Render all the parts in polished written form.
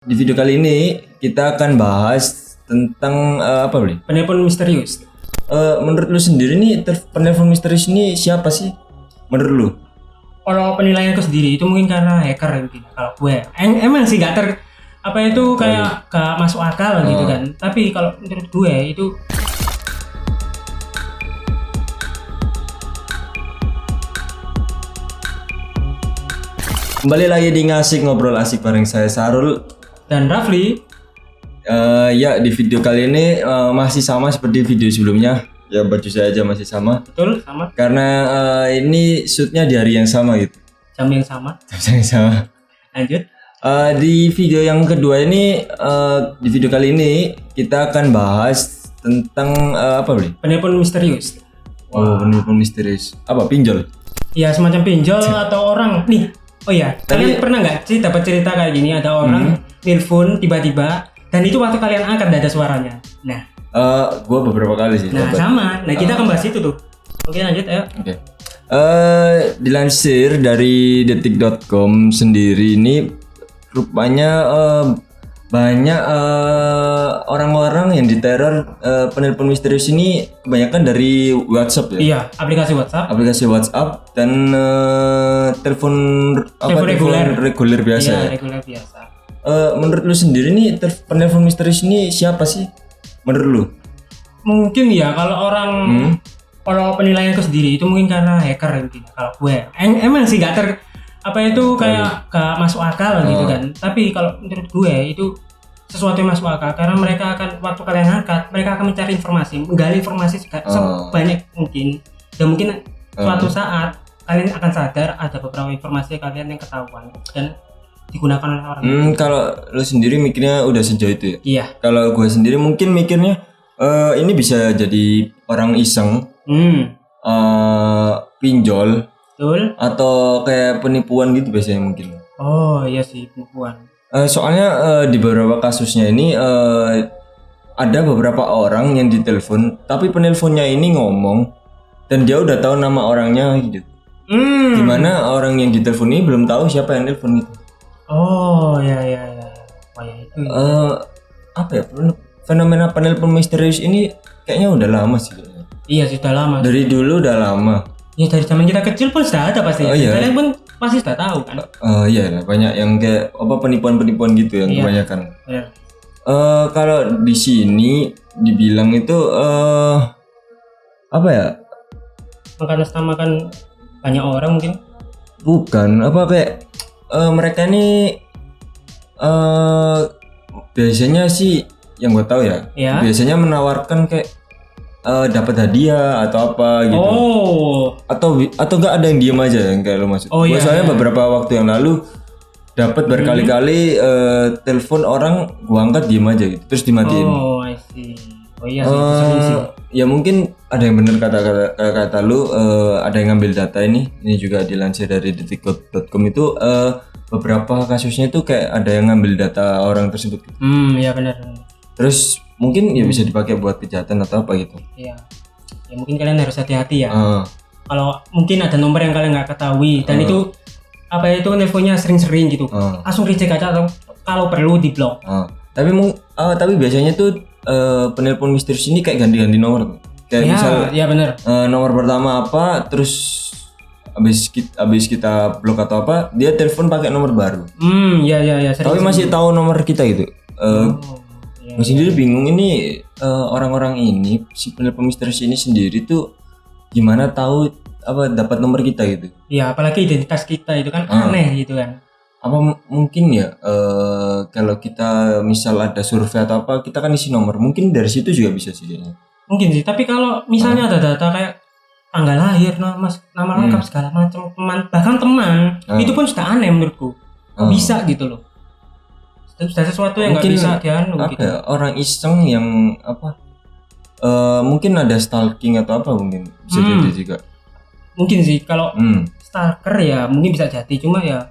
Di video kali ini kita akan bahas tentang apa boleh? Penelpon misterius. Menurut lu sendiri nih penelpon misterius ini siapa sih? Menurut lu? Kalau penilaianku sendiri itu mungkin karena hacker mungkin. Kalau gue emang sih gak apa itu kayak gak masuk akal gitu kan. Tapi kalau menurut gue itu Kembali lagi di Ngasik Ngobrol Asik bareng saya Sarul. dan Rafli. Ya di video kali ini masih sama seperti video sebelumnya. Ya baju saya aja masih sama. Betul, sama. Karena ini shootnya di hari yang sama gitu. Jam yang sama. Jam yang sama. Lanjut. Di video yang kedua ini, di video kali ini kita akan bahas tentang apa boleh? Penelpon misterius. Oh, penelpon misterius. Apa pinjol? Ya semacam pinjol atau orang nih. Oh ya, kalian pernah nggak sih dapat cerita kayak gini, ada orang telepon tiba-tiba dan itu waktu kalian angkat gak ada suaranya. Nah, Gua beberapa kali sih. nah dapat. sama. Nah kita akan bahas itu tuh. Oke lanjut ayo. Oke. Dilansir dari detik.com sendiri ini rupanya banyak orang-orang yang diteror penelpon misterius ini kebanyakan dari WhatsApp ya. Iya, aplikasi WhatsApp. Aplikasi WhatsApp dan telepon reguler biasa Iya, ya. reguler biasa. Menurut lu sendiri nih penelpon misterius ini siapa sih? Menurut lu? Mungkin ya kalau orang kalau penilaianku sendiri itu mungkin karena hacker mungkin. Kalau gue emang sih gak apa itu kayak gak masuk akal gitu kan. Tapi kalau menurut gue itu sesuatu yang masuk akal karena mereka akan waktu kalian angkat mereka akan mencari informasi, menggali informasi sebanyak mungkin. Dan mungkin suatu saat kalian akan sadar ada beberapa informasi kalian yang ketahuan dan digunakan oleh orang. Kalau lu sendiri mikirnya udah sejauh itu ya? Iya. Kalau gue sendiri mungkin mikirnya ini bisa jadi orang iseng, pinjol, Betul. atau kayak penipuan gitu biasanya mungkin. Oh iya sih penipuan. Soalnya di beberapa kasusnya ini ada beberapa orang yang ditelepon, tapi penelponnya ini ngomong dan dia udah tahu nama orangnya gitu. Gimana orang yang ditelepon ini belum tahu siapa yang telepon gitu. Oh ya. Oh ya itu. Apa ya fenomena penelpon misterius ini kayaknya udah lama sih kayaknya. Iya sudah lama. Dari dulu udah lama. Ya dari zaman kita kecil pun sudah ada pasti. Oh, iya. Kalian pun pasti sudah tahu kan. Iya lah, banyak yang kayak apa penipuan-penipuan gitu yang kebanyakan. Iya. Kalau di sini dibilang itu apa ya? Mengatasnamakan banyak orang mungkin. Bukan apa kayak mereka ini biasanya sih yang gue tahu ya, Iya. biasanya menawarkan kayak dapat hadiah atau apa gitu. Oh. Atau enggak ada yang diem aja yang kayak lo maksud. Oh, iya, Soalnya iya. beberapa waktu yang lalu dapat berkali-kali telepon orang gua angkat diem aja gitu terus dimatiin. Oh I see. Oh iya sih. Itu sering sih. Ya mungkin ada yang benar kata lu, ada yang ngambil data ini juga dilansir dari detik.com itu beberapa kasusnya itu kayak ada yang ngambil data orang tersebut gitu. Iya benar. Terus mungkin ya bisa dipakai buat kejahatan atau apa gitu. Iya. Ya mungkin kalian harus hati-hati ya. Ah. Kalau mungkin ada nomor yang kalian nggak ketahui dan itu apa itu nelponnya sering-sering gitu. Langsung reject aja atau kalau perlu diblok. Tapi biasanya tuh penelpon misterius ini kayak ganti-ganti nomor tuh. Kayak misal ya benar. nomor pertama apa terus abis kita blok atau apa dia telepon pakai nomor baru. Ya sering. Tapi masih tahu nomor kita gitu. Gue sendiri bingung ini orang-orang ini si penelpon misterius ini sendiri tuh gimana tahu apa dapat nomor kita gitu. Ya apalagi identitas kita itu kan aneh gitu kan. Apa mungkin ya kalau kita misal ada survei atau apa kita kan isi nomor mungkin dari situ juga bisa sih kayaknya. Mungkin sih, tapi kalau misalnya ada data kayak tanggal lahir, nama lengkap segala macam, bahkan teman, itu pun sudah aneh menurutku. Bisa gitu loh. Sudah sesuatu yang nggak bisa dianu gitu. Ya, orang iseng yang apa? Mungkin ada stalking atau apa mungkin bisa jadi juga. Mungkin sih kalau stalker ya mungkin bisa jadi, cuma ya.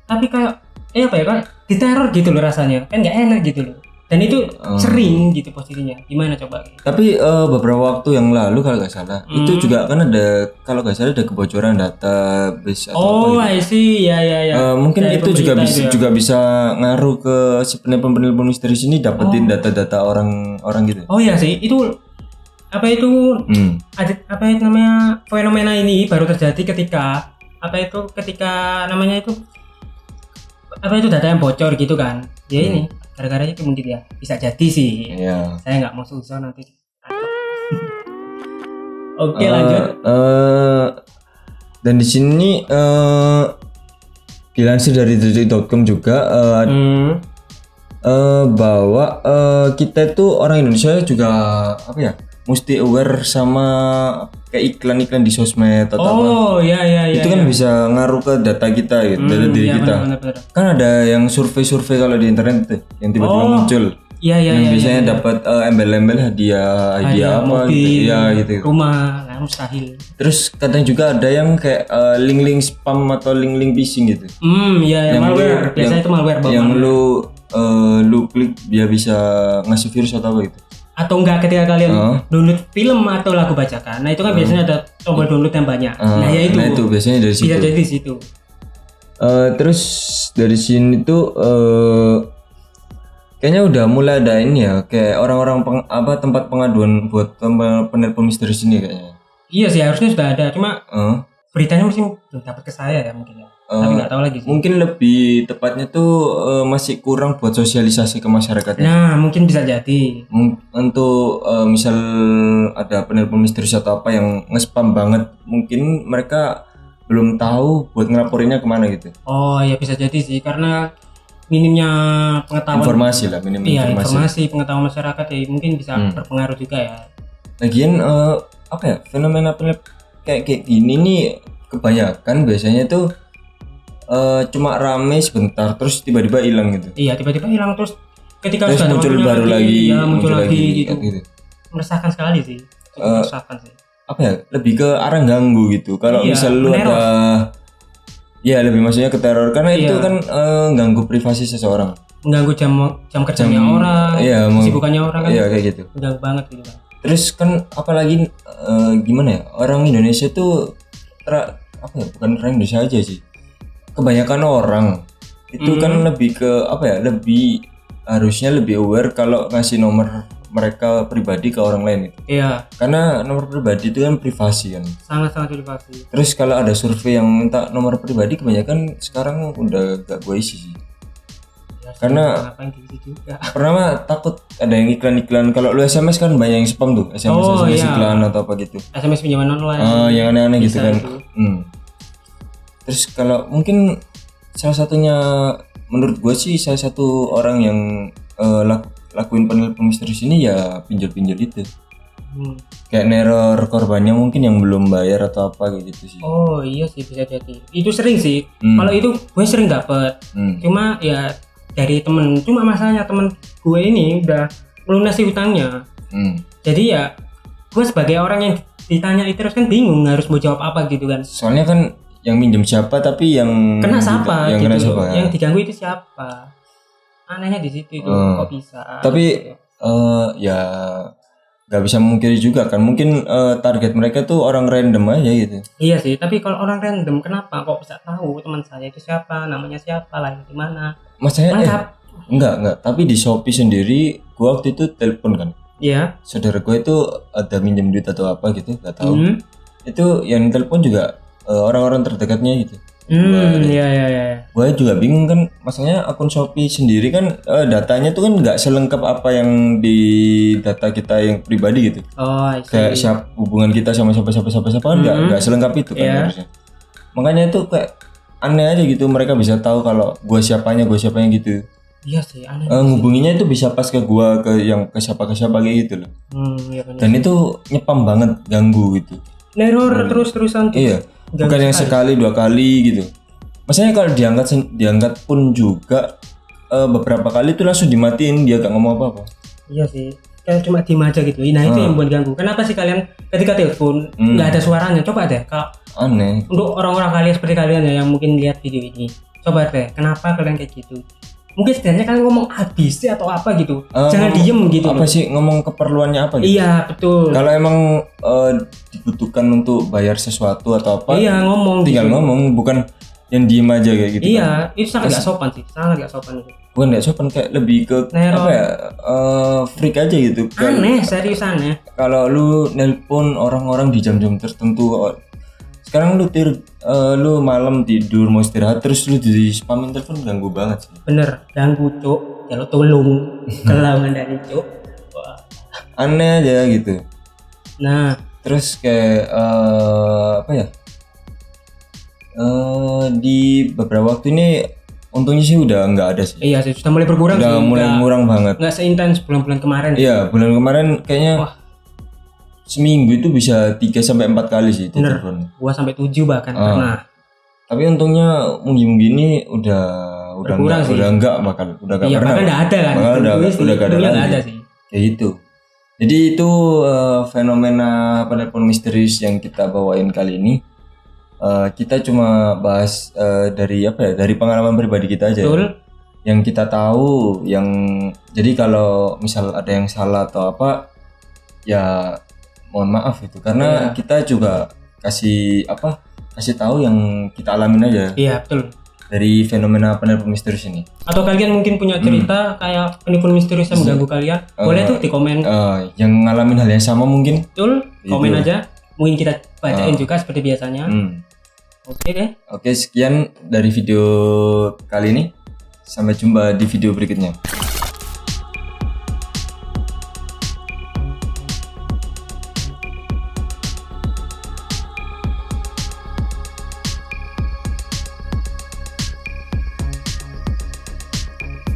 Tapi kayak apa ya kan diteror gitu loh rasanya, kan nggak enak gitu loh. Dan itu sering gitu posisinya. Gimana coba? Tapi beberapa waktu yang lalu kalau nggak salah itu juga kan ada, kalau nggak salah ada kebocoran database atau apa I see. Ya. mungkin Dari itu juga pemerintah bisa itu ya. juga bisa ngaruh ke si penelpon misterius ini dapetin data-data orang gitu. Oh iya sih, itu apa itu ada apa itu namanya, fenomena ini baru terjadi ketika namanya itu apa itu data yang bocor gitu kan. Ya ini gara-gara itu mungkin ya, bisa jadi sih. Iya. Saya nggak mau suzon nanti. Oke, lanjut. Dan di sini dilansir dari detik.com juga bahwa kita itu orang Indonesia juga apa ya, mesti aware sama kayak iklan-iklan di sosmed atau apa. Iya. Itu kan bisa ngaruh ke data kita gitu, data diri kita. Benar. Kan ada yang survei-survei kalau di internet tuh, yang tiba-tiba muncul. Iya. Yang biasanya dapat embel-embel hadiah apa mobil, gitu. Iya gitu. rumah, nah, mustahil. Terus kadang juga ada yang kayak link-link spam atau link-link phishing gitu. Iya, Yang malware. lu- Biasanya itu malware Yang bawaan. lu klik dia bisa ngasih virus atau apa gitu. Atau enggak ketika kalian download film atau lagu bacakan. Nah, itu kan biasanya ada tombol download yang banyak. Nah, itu biasanya dari situ. bisa jadi di situ. Terus dari sini tuh kayaknya udah mulai ada ini ya, kayak orang-orang tempat pengaduan buat penelpon misterius ini kayaknya. Iya sih, harusnya sudah ada. Cuma beritanya mesti belum dapat ke saya ya mungkin ya. Tapi nggak tahu lagi sih. Mungkin lebih tepatnya tuh masih kurang buat sosialisasi ke masyarakatnya. Nah, mungkin bisa jadi. Untuk misal ada penelpon misterius atau apa yang nge-spam banget, mungkin mereka belum tahu buat ngelaporinnya kemana gitu. Oh ya, bisa jadi sih, karena minimnya pengetahuan. Informasi lah, minim Iya, informasi. informasi pengetahuan masyarakat ya mungkin bisa berpengaruh juga ya. Lagian apa ya, fenomena kayak gini nih kebanyakan biasanya tuh cuma rame sebentar terus tiba-tiba hilang gitu. Iya, tiba-tiba hilang terus ketika Terus sudah muncul waktunya baru lagi, ya, muncul lagi gitu. gitu. Meresahkan sekali sih. Cukup meresahkan sih. Apa ya, lebih ke arah ganggu gitu. Kalau Iya, misal lu meneror. ada, ya lebih maksudnya ke teror karena itu kan ganggu privasi seseorang. Mengganggu jam kerjanya orang, Iya, kesibukannya orang kan. Iya kayak gitu. Mengganggu banget gitu kan. Terus kan apalagi gimana ya, orang Indonesia tuh apa ya, bukan orang Indonesia aja sih, kebanyakan orang itu kan lebih ke apa ya, lebih harusnya lebih aware kalau ngasih nomor mereka pribadi ke orang lain gitu. Iya, Karena nomor pribadi itu kan privasi kan. sangat-sangat privasi. Terus kalau ada survei yang minta nomor pribadi, kebanyakan sekarang udah gak gue isi sih. Ya, Karena ngapain gitu juga. pernah mah takut ada yang iklan-iklan. Kalau lu SMS kan banyak yang spam tuh, SMS iya. iklan atau apa gitu. SMS pinjaman online. Yang aneh-aneh gitu Bisa kan. itu. Terus kalau mungkin salah satunya, menurut gue sih salah satu orang yang lakuin penelpon misterius ini ya pinjol-pinjol itu. Kayak neror korbannya mungkin yang belum bayar atau apa kayak gitu sih. Oh iya sih, bisa jadi. Itu sering sih. Kalau itu gue sering dapet. Cuma ya dari temen. Cuma masalahnya temen gue ini udah melunasi hutangnya. Jadi ya gue sebagai orang yang ditanya itu terus kan bingung harus mau jawab apa gitu kan. Soalnya kan yang minjem siapa tapi yang Kena siapa yang gitu kena loh. siapa ya? Yang diganggu itu siapa? Anehnya di situ itu kok bisa. Tapi ya nggak bisa memungkiri juga kan, mungkin target mereka tuh orang random aja gitu. Iya sih, tapi kalau orang random kenapa kok bisa tahu teman saya itu siapa, namanya siapa, lahir di mana? Maksudnya Lengkap. enggak, tapi di Shopee sendiri gua waktu itu telepon kan. Iya. Saudara gue itu ada minjem duit atau apa gitu, nggak tahu. Itu yang telepon juga orang-orang terdekatnya gitu. Iya. Gue juga bingung kan, maksudnya akun Shopee sendiri kan datanya tuh kan nggak selengkap apa yang di data kita yang pribadi gitu. Oh, I see. Kayak hubungan kita sama siapa kan nggak selengkap itu kan harusnya. Makanya itu kayak aneh aja gitu, mereka bisa tahu kalau gue siapanya gitu. Iya sih, aneh. Ngubunginya itu bisa pas ke gua, ke siapa kayak gitu loh. Iya benar. Dan itu nyepam banget, ganggu gitu. Neror terus-terusan tuh. Iya, bukan yang sekali 2 kali gitu. Maksudnya kalau diangkat pun juga beberapa kali tuh langsung dimatiin, dia gak ngomong apa-apa. Iya sih, kayak cuma diem aja gitu. Nah itu yang buat ganggu. Kenapa sih kalian ketika telepon nggak ada suaranya? Coba deh kalau Aneh. untuk orang-orang kalian seperti kalian ya yang mungkin lihat video ini, coba deh kenapa kalian kayak gitu? mungkin setidaknya kalian ngomong ABC atau apa gitu. Jangan diem gitu apa loh. sih ngomong keperluannya apa gitu. Iya, betul. Kalau emang dibutuhkan untuk bayar sesuatu atau apa, Iya, ngomong tinggal gitu. ngomong, bukan yang diem aja kayak gitu. Iya, itu sangat gak sopan sih. Sangat gak sopan itu. Bukan nggak sopan, kayak lebih ke Neror. apa ya, freak aja gitu. Kayak Aneh, serius aneh. kalau lu nelpon orang-orang di jam-jam tertentu, sekarang lu malam tidur mau istirahat terus lu di spamin telepon, ganggu banget sih. Bener, ganggu cuk. Kalau tolong kelangan dari cuk. Wah. Aneh aja gitu. Nah, Terus kayak apa ya, di beberapa waktu ini untungnya sih udah nggak ada sih, iya sih sudah mulai berkurang udah sih. mulai ngurang banget. Nggak seintens bulan-bulan kemarin. Iya, bulan kemarin kayaknya Wah. seminggu itu bisa 3-4 kali sih Bener. telepon. Gua sampai 7 bahkan pernah. Tapi untungnya mungkin ini udah Berkurang enggak, sih. udah enggak udah enggak Iya, pernah. bahkan nggak ada kan. Bahkan udah Dulu sih, enggak ada dulunya lagi. nggak ada sih. Kayak gitu. Jadi itu fenomena penelpon misterius yang kita bawain kali ini. Kita cuma bahas dari apa ya? Dari pengalaman pribadi kita aja. Betul. Yang kita tahu, yang jadi kalau misal ada yang salah atau apa, ya mohon maaf itu, karena kita juga kasih tahu yang kita alamin aja Iya, betul. dari fenomena penelpon misterius ini. Atau kalian mungkin punya cerita kayak penipuan misterius yang mengganggu kalian, boleh tuh di komen. Yang ngalamin hal yang sama mungkin. Betul, komen aja. Mungkin kita bacain juga seperti biasanya. Oke deh. Oke, sekian dari video kali ini. Sampai jumpa di video berikutnya.